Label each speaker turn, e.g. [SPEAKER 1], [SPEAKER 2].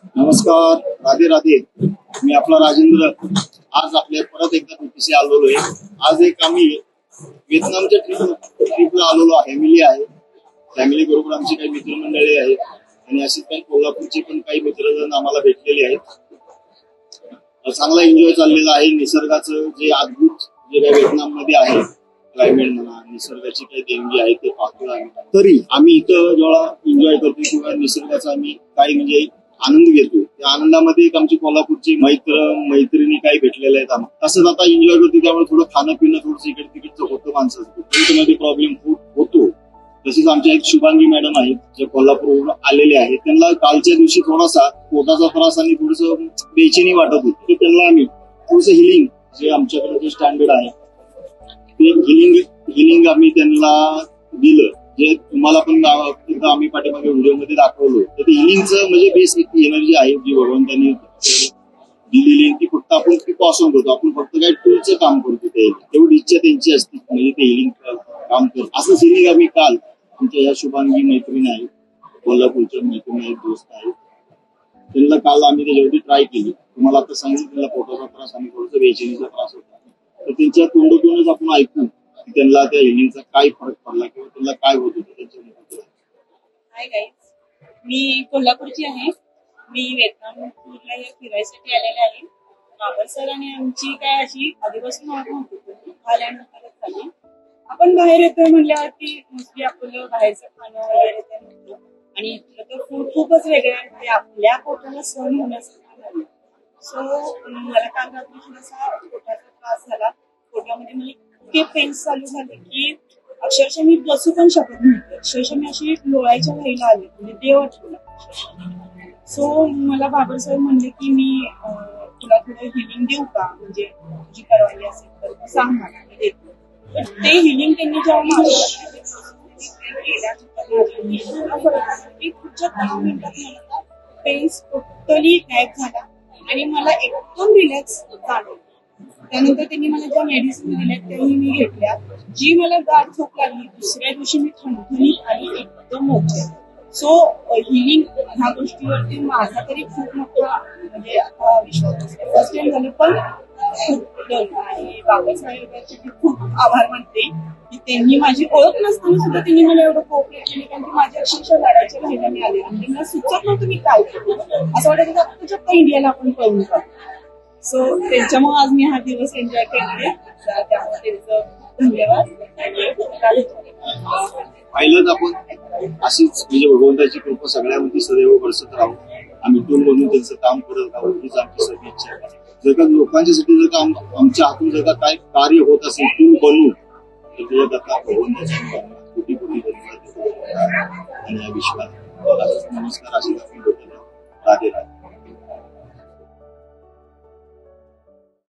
[SPEAKER 1] नमस्कार, राधे राधे. मी आपला राजेंद्र. आज आपल्या परत एकदा बीपीसी आलेलो आहे. आज एक आम्ही व्हिएतनामच्या ट्रिपला आलेलो आहे. फॅमिली आहे. फॅमिली बरोबर आमची काही मित्रमंडळी आहेत आणि अशीच काही कोल्हापूरचे पण काही मित्रजण आम्हाला भेटलेले आहेत. चांगला एन्जॉय चाललेला आहे. निसर्गाचं जे अद्भुत जे काही व्हिएतनाम मध्ये आहे, क्लायमेट म्हणा, निसर्गाची काही देणगी आहे ते पाहतो आम्ही. तरी आम्ही इथं जेव्हा एन्जॉय करतो किंवा निसर्गाचा आम्ही काही म्हणजे आनंद घेतो, त्या आनंदामध्ये एक आमची कोल्हापूरची मैत्रिणी काही भेटलेल्या आहेत. आम्हाला तसंच आता एन्जॉय करतो, त्यामुळे थोडं खाणं पिणं थोडंसं इकडे तिकडचं होतं माणसाचं, त्यांच्यामध्ये प्रॉब्लेम होतो. तसेच आमच्या एक शुभांगी मॅडम आहेत जे कोल्हापूरवरून आलेले आहेत. त्यांना कालच्या दिवशी थोडासा पोटाचा त्रास आणि थोडंसं बेचैनी वाटत होती, तर त्यांना आम्ही थोडंसं हिलिंग जे आमच्याकडे जे स्टँडर्ड आहे ते हिलिंग आम्ही त्यांना दिलं, जे तुम्हाला पण आम्ही पाठीमागे व्हिडिओमध्ये दाखवलो. तर ते हिलिंगचं म्हणजे बेसिक एनर्जी आहे जी भगवंतांनी दिलेली, ती फक्त आपण ती पास ऑन करतो. आपण फक्त काय टूलचं काम करतो. ते तेवढी इच्छा त्यांची असते म्हणजे ते हिलिंग काम करतो. असं हिलिंग आम्ही काल आमच्या या शुभांगी मैत्रिणी आहेत, कोल्हापूरच्या मैत्रिणी आहेत, दोस्त आहेत, त्यांना काल आम्ही त्याच्यावरती ट्राय केली. तुम्हाला आता सांगितलं त्यांना पोटाचा त्रास आणि थोडंसं बेचैनीचा त्रास होता. तर त्यांच्या तोंडातूनच आपण ऐकू की त्यांना त्या हिलिंगचा काय फरक पडला किंवा त्यांना काय होत होतं त्यांच्या मुलाचं.
[SPEAKER 2] हाय गाईज, मी कोल्हापूरची आहे. मी व्हिएतनामला फिरायसाठी आलेले आहे. बाबर सर आणि आमची काय अशी आधीपासून ओळख नव्हती, आल्यानंतरच झाली. आपण बाहेर येतोय म्हणल्यावरती मोस्टली आपलं बाहेरचं खाणं वगैरे ते नव्हतं आणि इथलं तर फूड खूपच वेगळं आहे, ते आपल्या पोटाला सहन होण्यासाठी झालं. सो मला काल रात्री थोडासा पोटाचा त्रास झाला. पोटामध्ये मला इतके पेन्स चालू झाले की अक्षरशः मी बसू पण शकत नव्हते. अक्षरशः मी अशी लोळायच्या घाईला आले, म्हणजे देव आठवला. सो मला बाबर सर म्हणले की मी तुला थोडं हिलिंग देऊ का, म्हणजे तुझी परवानगी असेल तर सांग मला, मी देतो. तर ते हिलिंग त्यांनी जेव्हा माझ्यावर पुढच्या 10 मिनिटात मला पेन्स टोटली गायब झाला आणि मला एकदम रिलॅक्स जाणवलं. त्यानंतर त्यांनी मला ज्या मेडिसिन दिल्या त्याही मी घेतल्या. जी मला गाठ झोप लागली, दुसऱ्या दिवशी मी ठणठणीत आणि एकदम मोठे. सो हिलिंग ह्या गोष्टीवरती माझा तरी खूप मोठा म्हणजे विश्वास फर्स्ट टाइम झालं, पण खूप डन. आणि बाबासाहेबांचे मी खूप आभार मानते की त्यांनी माझी ओळख नसताना सुद्धा त्यांनी मला एवढं कोऑपरेट केलं, कारण की माझ्या अक्षरशः लढायच्या घाईला मी आले आणि मला सुचत नव्हतं मी काय करू. असं वाटत होतं त्याच्या इंडियाला आपण पळून जातो. सो त्यांच्यामुळे आज मी हा दिवस एन्जॉय करते. त्यामुळे त्यांचं धन्यवाद.
[SPEAKER 1] पाहिलं आपण अशीच म्हणजे भगवंताची कृपा सगळ्यामध्ये सदैव बरसत राहू. आम्ही टूल बनवून त्यांचं काम करत राहू, हीच आमची सगळी इच्छा आहे. जर का लोकांच्यासाठी जर का आमच्या हातून जर का काय कार्य होत असेल टूल बनवून, तर त्याच्यात भगवंताचा कोटी कोटी धन्यवाद आणि हा विश्वास. नमस्कार. अशी राधे राधे.